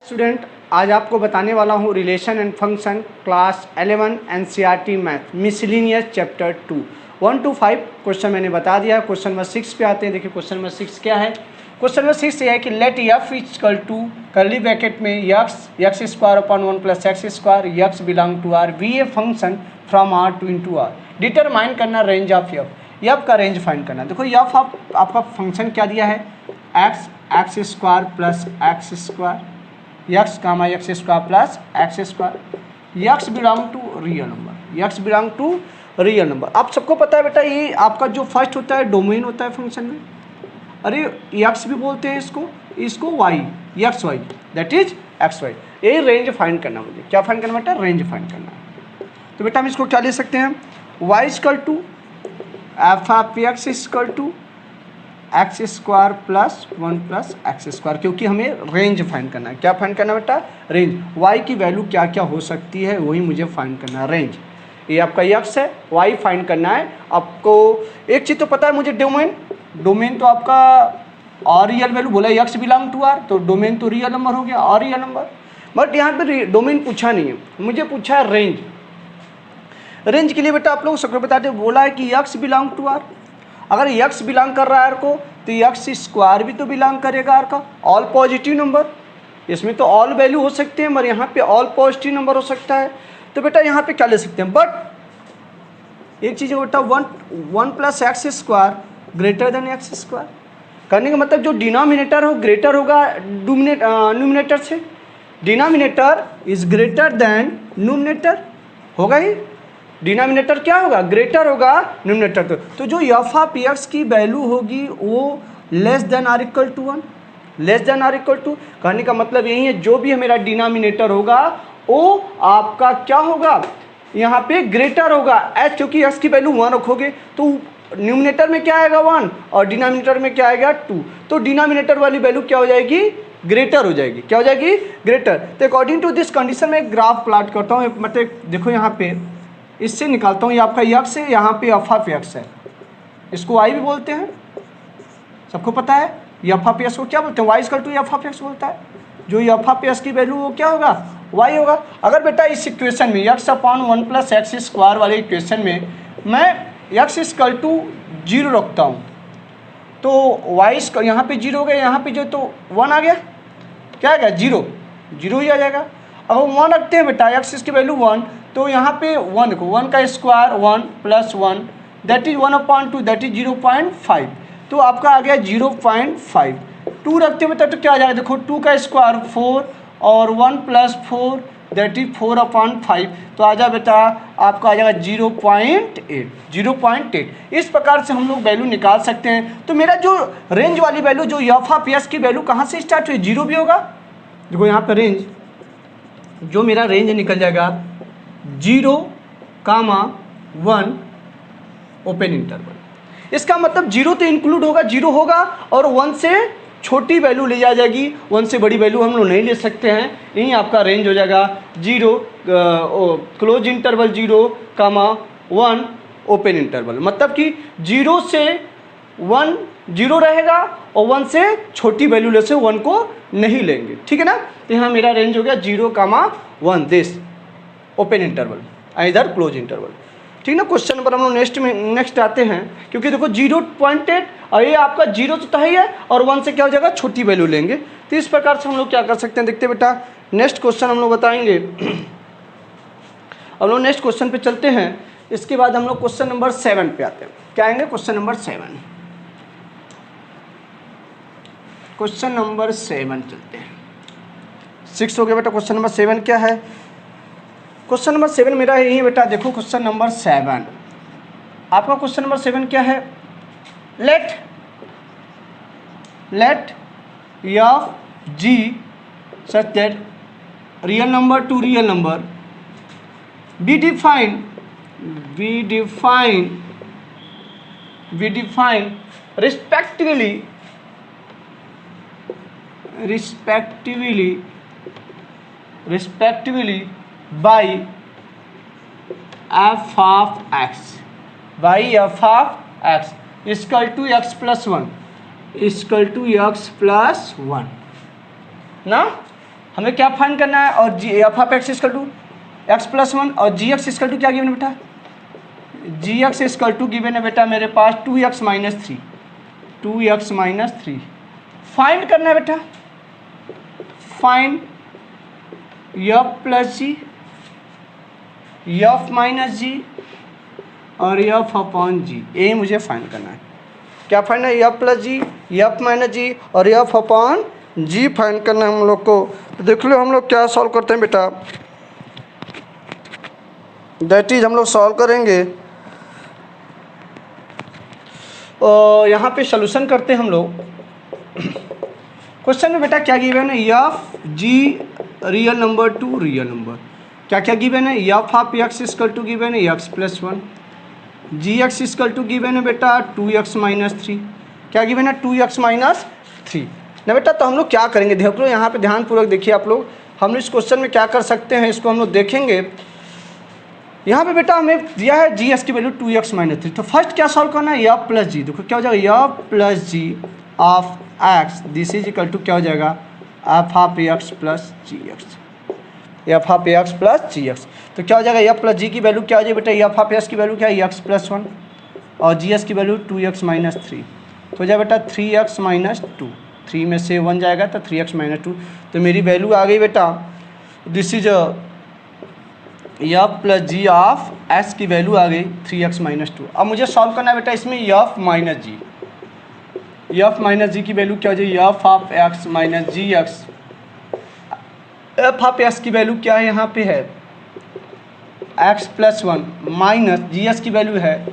Student, आज आपको बताने वाला हूँ relation and function class 11 NCERT math miscellaneous chapter 2 1 to 5 question मैंने बता दिया। क्वेश्चन नंबर 6 पे आते हैं। देखिए क्वेश्चन नंबर 6 क्या है। क्वेश्चन नंबर 6 ये है कि let F equal to curly bracket में X square upon 1 plus X square X belong to R be a function from R to into R. Determine करना रेंज ऑफ एफ का range find करना। देखो F आपका function क्या दिया है, X square plus X square X comma X square plus X square X belong to real number, X belong to real number. आप सबको पता है बेटा, ये आपका जो फर्स्ट होता है डोमेन होता है फंक्शन में। अरे एक्स भी बोलते हैं इसको Y, X Y that is X Y. ये रेंज फाइंड करना, मुझे क्या फाइंड करना बेटा, रेंज फाइंड करना है। तो बेटा हम इसको क्या ले सकते हैं, Y equal to F of X equal to X square plus 1 plus X square, क्योंकि हमें रेंज फाइंड करना है। क्या फाइंड करना है बेटा, रेंज। वाई की वैल्यू क्या क्या हो सकती है वही मुझे फाइंड करना है, रेंज। ये आपका एक्स है, वाई फाइंड करना है आपको। एक चीज़ तो पता है मुझे, डोमेन तो आपका और रियल वैल्यू बोला एक्स बिलोंग टू आर, तो डोमेन तो रियल नंबर हो गया और रियल नंबर। बट यहाँ पे डोमेन पूछा नहीं है, मुझे पूछा है रेंज। रेंज के लिए बेटा आप लोग सबको बताते बोला है कि एक्स बिलोंग टू आर। अगर एक्स बिलोंग कर रहा है आर को तो एक्स स्क्वायर भी तो बिलोंग करेगा आर का, ऑल पॉजिटिव नंबर। इसमें तो ऑल वैल्यू हो सकते हैं, मगर यहाँ पे ऑल पॉजिटिव नंबर हो सकता है। तो बेटा यहाँ पे क्या ले सकते हैं, बट एक चीज़ है बेटा, one plus X square greater than x square. करने का मतलब जो डिनोमिनेटर हो ग्रेटर होगा न्यूमिनेटर से। Denominator is greater than numerator होगा ही। डिनोमिनेटर क्या होगा, ग्रेटर होगा न्यूमिनेटर। तो जो एफ ऑफ एक्स की वैल्यू होगी वो less than or equal to 1, less than or equal to. कहने का मतलब यही है, जो भी मेरा डिनोमिनेटर होगा वो आपका क्या होगा, यहाँ पे ग्रेटर होगा एच, क्योंकि एक्स की वैल्यू 1 रखोगे तो न्यूमिनेटर में क्या आएगा 1 और डिनोमिनेटर में क्या आएगा 2। तो डिनोमिनेटर वाली वैल्यू क्या हो जाएगी, ग्रेटर हो जाएगी। क्या हो जाएगी, ग्रेटर। तो अकॉर्डिंग टू दिस कंडीशन में ग्राफ प्लॉट करता हूँ। मतलब देखो यहाँ पे इससे निकालता हूँ, ये आपका एक्स है, यहाँ पे एफ ऑफ एक्स है, इसको वाई भी बोलते हैं, सबको पता है। एफ ऑफ एक्स को क्या बोलते हैं, Y equal to F of X बोलता है। जो एफ ऑफ एक्स की वैल्यू वो क्या होगा, वाई होगा। अगर बेटा इस इक्वेशन में x upon 1 plus X square वाले इक्वेशन में मैं एक्स इक्वल टू 0 रखता हूँ तो वाई यहाँ पे 0 हो गया, यहाँ पे जो तो 1 आ गया, क्या आ गया, 0 ही आ जाएगा। अगर 1 रखते हैं बेटा, एक्स की वैल्यू 1, तो यहाँ पे 1 को 1 का square 1 plus 1 that is 1/2 that is 0.5, तो आपका आ गया 0.5। 2 रखते हैं बेटा तो क्या आ जाएगा, देखो 2 का स्क्वायर 4 और 1 प्लस 4 दैट इज 4/5, तो आ जाए बेटा आपका आ जाएगा 0.8। इस प्रकार से हम लोग वैल्यू निकाल सकते हैं। तो मेरा जो रेंज वाली वैल्यू, जो एफ ऑफ एक्स की वैल्यू कहाँ से स्टार्ट हुई, 0 भी होगा। देखो यहाँ पर रेंज, जो मेरा रेंज निकल जाएगा 0, 1 ओपन इंटरवल। इसका मतलब 0 तो इंक्लूड होगा, 0 होगा और 1 से छोटी वैल्यू ले जा जाएगी, 1 से बड़ी वैल्यू हम लोग नहीं ले सकते हैं। यही आपका रेंज हो जाएगा 0 क्लोज इंटरवल 0, 1 ओपन इंटरवल। मतलब कि 0 से 1 0 रहेगा और 1 से छोटी वैल्यू ले से 1 को नहीं लेंगे, ठीक है ना। तो यहाँ मेरा रेंज हो गया 0, 1 दिस ओपन इंटरवल इधर क्लोज इंटरवल, ठीक ना। क्वेश्चन नंबर हम लोग नेक्स्ट आते हैं, क्योंकि देखो 0.8 और ये आपका 0 तो ही है और 1 से क्या हो जाएगा, छोटी वैल्यू लेंगे। तो इस प्रकार से हम लोग क्या कर सकते हैं, देखते हैं बेटा। नेक्स्ट क्वेश्चन हम लोग बताएंगे। हम लोग नेक्स्ट क्वेश्चन पे चलते हैं। इसके बाद हम लोग क्वेश्चन नंबर 7 पे आते हैं। क्या आएंगे, क्वेश्चन नंबर 7। क्वेश्चन नंबर 7 चलते हैं। 6 हो गया बेटा, क्वेश्चन नंबर 7 क्या है। क्वेश्चन नंबर 7 मेरा यही है बेटा। देखो क्वेश्चन नंबर 7, आपका क्वेश्चन नंबर 7 क्या है, let F G such that real number to real number be defined respectively by f of x equal to x plus 1 ना। हमें क्या फाइंड करना है, और G F of X equal to X plus one, और G X equal to क्या given है बेटा, G X equal to given है बेटा मेरे पास 2x minus three, 2x minus three find करना है बेटा, find F plus G, F minus G और एफ अपॉन जी, ये मुझे फाइंड करना है। क्या फाइंड है, F plus G, F minus G और एफ अपॉन जी फाइंड करना है हम लोग को। तो देख लो हम लोग क्या सॉल्व करते हैं बेटा, दैट इज हम लोग सॉल्व करेंगे, और यहाँ पे सोल्यूशन करते हैं हम लोग। क्वेश्चन में बेटा क्या गिवन है, F G real number to real number, क्या क्या गिवन है, F of X equal to given है X plus one, G X equal to given है बेटा 2x माइनस थ्री, क्या गिवन है 2x माइनस थ्री ना बेटा। तो हम लोग क्या करेंगे, देख लो यहाँ पे ध्यानपूर्वक देखिए आप लोग, हम इस क्वेश्चन में क्या कर सकते हैं इसको हम लोग देखेंगे। यहाँ पे बेटा हमें दिया है जी एस की वैल्यू 2x माइनस थ्री, तो फर्स्ट क्या सॉल्व करना है, एफ प्लस जी, देखो क्या हो जाएगा, F plus G of X, this is equal to क्या हो जाएगा, F of X plus G X, F of X plus G X. तो क्या हो जाएगा, एफ प्लस जी की वैल्यू क्या हो जाएगी बेटा, एफ ऑफ एक्स की वैल्यू क्या है एक्स प्लस वन, और जी एस की वैल्यू 2x माइनस थ्री, तो हो जाएगा बेटा 3x माइनस टू, 3 में से 1 जाएगा तो 3x माइनस टू, तो मेरी वैल्यू आ गई बेटा, this is F plus G of X की वैल्यू आ गई 3x माइनस टू। अब मुझे सॉल्व करना है बेटा इसमें F minus G, F minus G की वैल्यू क्या हो जाएगी, F of X minus G X, F of X की वैल्यू क्या है यहाँ पे है X plus one minus G S की वैल्यू है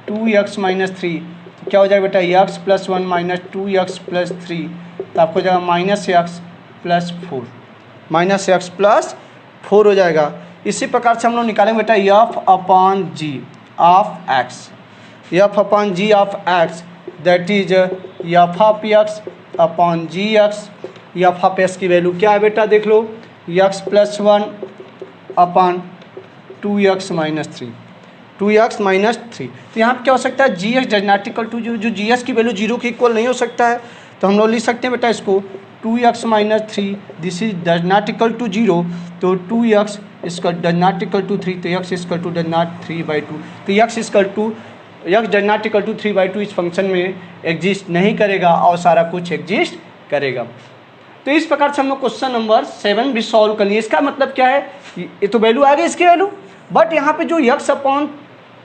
2x माइनस थ्री, तो क्या हो जाएगा बेटा X plus one minus 2x plus three, तो आपको हो जाएगा minus X plus four, minus X plus four हो जाएगा। इसी प्रकार से हम लोग निकालेंगे बेटा F upon G of X, F upon G of X that is F of X upon G X, F of X की वैल्यू क्या है बेटा देख लो, X plus one upon 2x minus three, 2x minus three. तो यहाँ पे क्या हो सकता है, G X does not equal to जो जी एस की वैल्यू जीरो के इक्वल नहीं हो सकता है, तो हम लोग लिख सकते हैं बेटा इसको 2x minus three, this is does not equal to zero, तो 2x इसका does not equal to three, तो x equal to does not 3/2, तो x equal to x does not equal to 3/2 इस फंक्शन में एग्जिस्ट नहीं करेगा और सारा कुछ एग्जिस्ट करेगा। तो इस प्रकार से हम लोग क्वेश्चन नंबर 7 भी सॉल्व कर लिए। इसका मतलब क्या है, ये तो वैल्यू आ गई इसकी वैल्यू, बट यहाँ पे जो x upon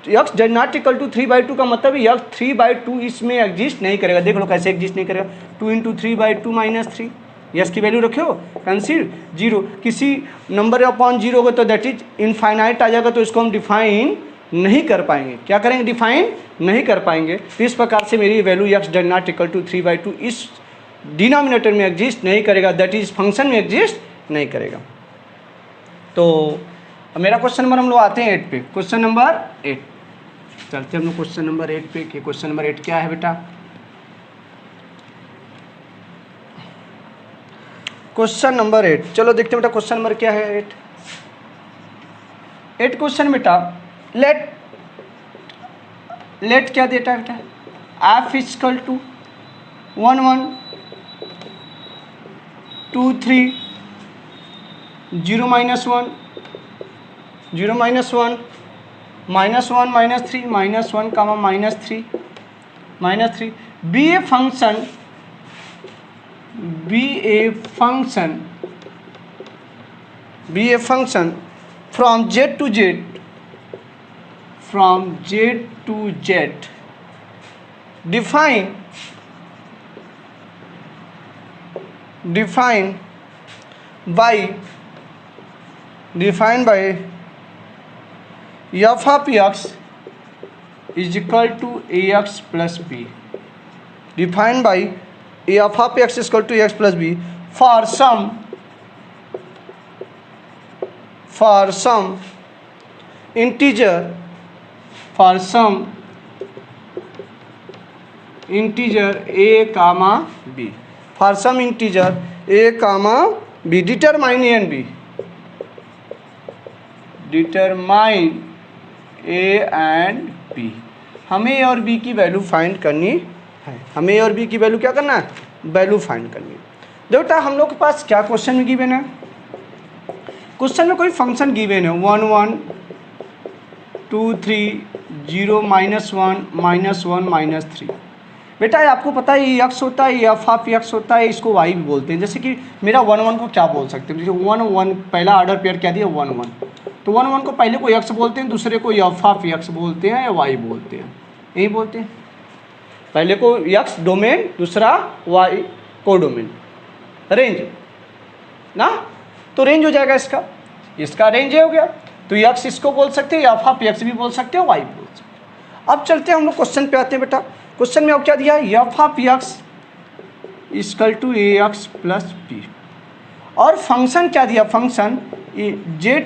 x does not equal to 3/2 का मतलब x 3/2 इसमें एग्जिस्ट नहीं करेगा। देख लो कैसे एग्जिस्ट नहीं करेगा, 2 इंटू 3/2 माइनस थ्री, यस की वैल्यू रखे हो कंसीडर जीरो, किसी नंबर अपॉन जीरो होगा तो दैट इज इनफाइनाइट आ जाएगा, तो इसको हम डिफाइन नहीं कर पाएंगे। क्या करेंगे, डिफाइन नहीं कर पाएंगे। तो इस प्रकार से मेरी value x does not equal to 3/2 इस डिनोमिनेटर में एग्जिस्ट नहीं करेगा, दैट इज फंक्शन में एग्जिस्ट नहीं करेगा। तो मेरा क्वेश्चन नंबर हम लोग आते हैं 8 पे, क्वेश्चन नंबर 8 चलते हम लोग क्वेश्चन नंबर 8 पे कि क्वेश्चन नंबर 8 क्या है बेटा। क्वेश्चन नंबर 8 चलो देखते हैं बेटा क्वेश्चन नंबर क्या है 8 क्वेश्चन बेटा, लेट क्या देता है बेटा, F equal to 1 1 2 3 0 minus 1 0 minus 1 minus 1 minus 3 minus 1 comma minus 3 be a function from z to z defined by f of x is equal to ax plus b, defined by f of x is equal to ax plus b for some integer a comma b, for some integer a comma b, determine a and b, determine a and b। हमें a और b की value find करनी है, हमें a और b की value क्या करना है, वैल्यू फाइंड करनी है। देखो बेटा हम लोग के पास क्या क्वेश्चन में गिवन है, क्वेश्चन में कोई फंक्शन गिवन है 1 1 2 3 0 -1 -1 -3। बेटा आपको पता है ये x होता है, ये एफ ऑफ x होता है, इसको y भी बोलते हैं। जैसे कि मेरा 1 1 को क्या बोल सकते हैं, जैसे 1 1 पहला ऑर्डर पेयर क्या दिया 1 1, तो 1 1 को पहले को x बोलते हैं, दूसरे को एफ ऑफ x बोलते हैं या y बोलते हैं, यही बोलते हैं। पहले को x डोमेन, दूसरा y को डोमेन, रेंज ना, तो रेंज हो जाएगा इसका रेंज हो गया। तो x इसको बोल सकते हैं, एफ ऑफ x भी बोल सकते हैं, y बोल सकते हैं। अब चलते हैं हम लोग क्वेश्चन पे आते हैं। बेटा क्वेश्चन में अब क्या दिया है, F of x equal to ax plus b, और फंक्शन क्या दिया, function z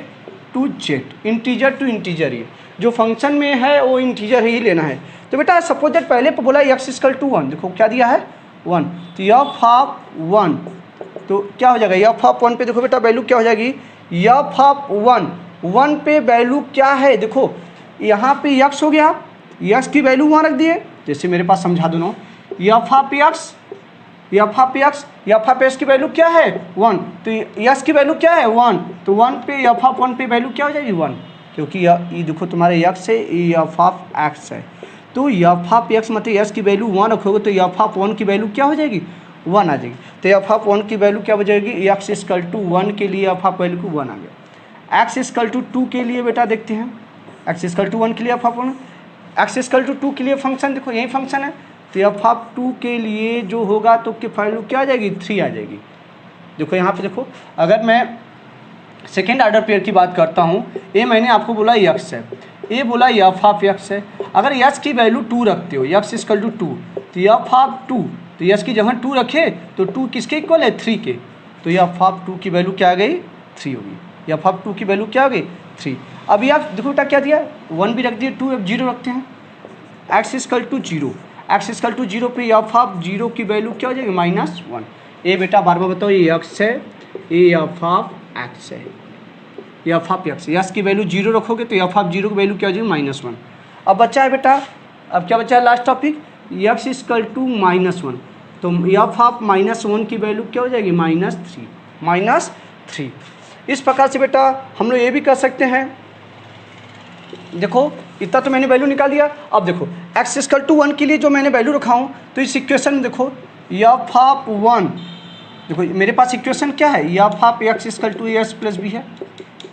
to z, integer to integer. ये जो फंक्शन में है वो इंटीजर ही लेना है। तो बेटा सपोज दैट पहले पे बोला x इक्वल टू 1, देखो क्या दिया है 1, तो एफ ऑफ 1 तो क्या हो जाएगा, एफ ऑफ 1 पे देखो बेटा वैल्यू क्या हो जाएगी, एफ ऑफ 1 पे वैल्यू क्या है, देखो यहाँ पे x हो गया, x की वैल्यू वहाँ रख दिए, जैसे मेरे पास समझा दो ना, एफ ऑफ x की वैल्यू क्या है 1, तो x की वैल्यू क्या है 1, तो 1 पे एफ ऑफ 1 पे वैल्यू क्या हो जाएगी 1, क्योंकि ये देखो तुम्हारे x है, ये एफ ऑफ x है, तो एफ ऑफ x मतलब x की वैल्यू 1 रखोगे तो एफ ऑफ 1 की वैल्यू क्या हो जाएगी 1 आ जाएगी। तो एफ ऑफ 1 की वैल्यू क्या हो जाएगी, x इक्वल टू 1 के लिए एफ ऑफ वैल्यू को 1 आ गया। x इक्वल टू 2 के लिए बेटा देखते हैं, x इक्वल टू 1 के लिए F of 1, x equal to 2 के लिए फंक्शन देखो यही फंक्शन है, तो एफ ऑफ 2 के लिए जो होगा तो की वैल्यू क्या आ जाएगी 3 आ जाएगी। देखो यहाँ पे देखो, अगर मैं सेकेंड ऑर्डर पेयर की बात करता हूँ, ये मैंने आपको बोला x है, ये बोला एफ ऑफ x है, अगर x की वैल्यू 2 रखते हो, x इक्वल टू 2, तो एफ ऑफ 2, तो x की जगह 2 रखे तो 2 किसके इक्वल है 3 के, तो एफ ऑफ 2 की वैल्यू क्या आ गई 3 होगी, एफ ऑफ 2 की वैल्यू क्या आ गई 3। अब ये आप देखो बेटा क्या दिया 1 भी रख दिए, 2 अब 0 रखते हैं, x equal to 0, x equal to 0 पे एफ ऑफ 0 की वैल्यू क्या हो जाएगी -1। ये बेटा बार बार बताओ, ये x है, ये एफ ऑफ x है, एफ ऑफ x, x की वैल्यू 0 रखोगे तो एफ ऑफ 0 की वैल्यू क्या हो जाएगी -1। अब बचा है बेटा, अब क्या बचा है last topic, x equal to -1, तो एफ ऑफ -1 की वैल्यू क्या हो जाएगी -3। इस प्रकार से बेटा हम लोग ये भी कर सकते हैं, देखो इतना तो मैंने वैल्यू निकाल दिया। अब देखो x इक्वल टू 1 के लिए जो मैंने वैल्यू रखा हूँ, तो इस इक्वेशन में देखो एफ ऑफ 1, देखो मेरे पास इक्वेशन क्या है, F of x equal to as plus b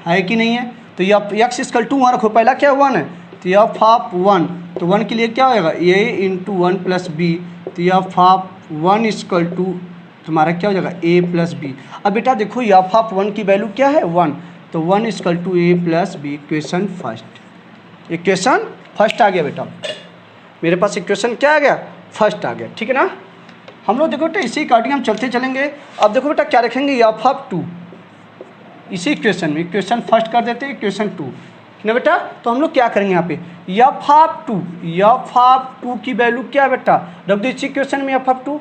है कि नहीं है, तो x इक्वल टू 1 रखो, पहला क्या 1 है, तो एफ ऑफ 1, तो 1 के लिए क्या होएगा a इंटू 1 प्लस बी, तो एफ ऑफ 1 इक्वल टू तुम्हारा क्या हो जाएगा a प्लस बी। अब बेटा देखो एफ ऑफ 1 की वैल्यू क्या है 1, तो 1 equal to a plus B, equation first आ गया बेटा, मेरे पास इक्वेशन क्या आ गया फर्स्ट आ गया, ठीक है ना। हम लोग देखो बेटा इसी अकॉर्डिंग हम चलते चलेंगे। अब देखो बेटा क्या रखेंगे, एफ ऑफ 2 इसी इक्वेशन में, इक्वेशन फर्स्ट कर देते हैं इक्वेशन 2 ना बेटा, तो हम लोग क्या करेंगे यहाँ पे एफ ऑफ 2 की वैल्यू क्या है बेटा, रख दो इसी इक्वेशन में एफ ऑफ 2,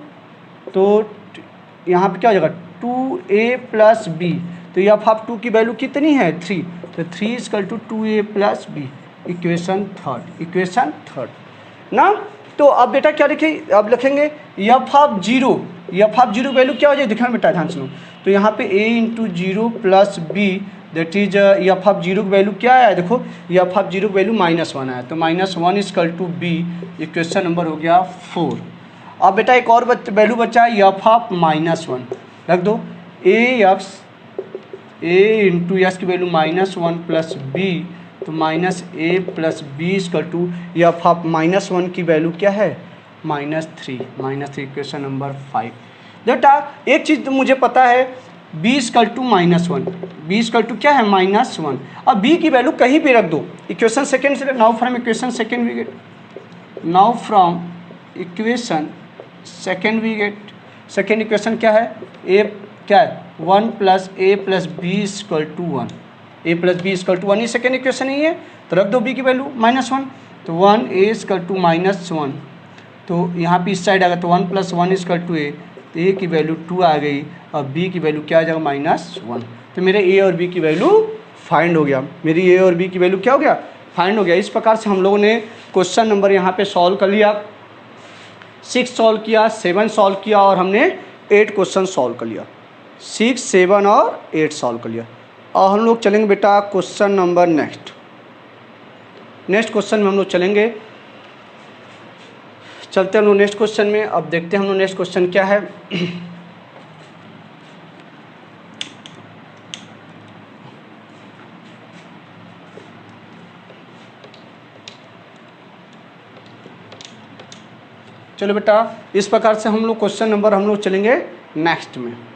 तो यहाँ पे क्या हो जाएगा 2a प्लस बी, तो एफ ऑफ 2 की वैल्यू कितनी है 3, तो 3 equal to 2a plus B, equation third ना। तो अब बेटा क्या लिखे, अब लिखेंगे एफ ऑफ 0 वैल्यू क्या हो जाए, देखना बेटा ध्यान सुनो, तो यहाँ पे a into 0 plus B, that is F of 0 की वैल्यू क्या आया, देखो एफ ऑफ 0 की वैल्यू -1 आया, तो -1 equal to B, equation number हो गया 4। अब बेटा एक और वैल्यू बचा है एफ ऑफ -1, रख दो a इंटू एस की वैल्यू -1 प्लस बी, तो -a plus B equal to F of -1 की वैल्यू क्या है -3, इक्वेशन नंबर 5। बेटा एक चीज़ तो मुझे पता है, b equal to -1, b equal to क्या है -1, अब b की वैल्यू कहीं भी रख दो, इक्वेशन सेकेंड से, now from equation second we get, second equation क्या है, a क्या है 1 plus a plus B equal to 1, a plus B equal to 1, ये सेकेंड इक्वेशन ही है, तो रख दो b की वैल्यू -1, तो 1 a इक्वल टू -1, तो यहाँ पे इस साइड आ गया, तो 1 प्लस 1 इक्वल टू a, तो a की वैल्यू 2 आ गई, और b की वैल्यू क्या आ जाएगा -1, तो मेरे a और b की वैल्यू फाइंड हो गया, मेरी a और b की वैल्यू क्या हो गया फाइंड हो गया। इस प्रकार से हम लोगों ने क्वेश्चन नंबर यहाँ पे सॉल्व कर लिया, 6 सॉल्व किया, 7 सॉल्व किया, और हमने 8 क्वेश्चन सॉल्व कर लिया, 6, 7 और 8 सॉल्व कर लिया। और हम लोग चलेंगे बेटा क्वेश्चन नंबर नेक्स्ट क्वेश्चन में हम लोग चलेंगे। चलते हैं हम लोग नेक्स्ट क्वेश्चन में। अब देखते हैं हम लोग नेक्स्ट क्वेश्चन क्या है। चलो बेटा, इस प्रकार से हम लोग क्वेश्चन नंबर हम लोग चलेंगे नेक्स्ट में।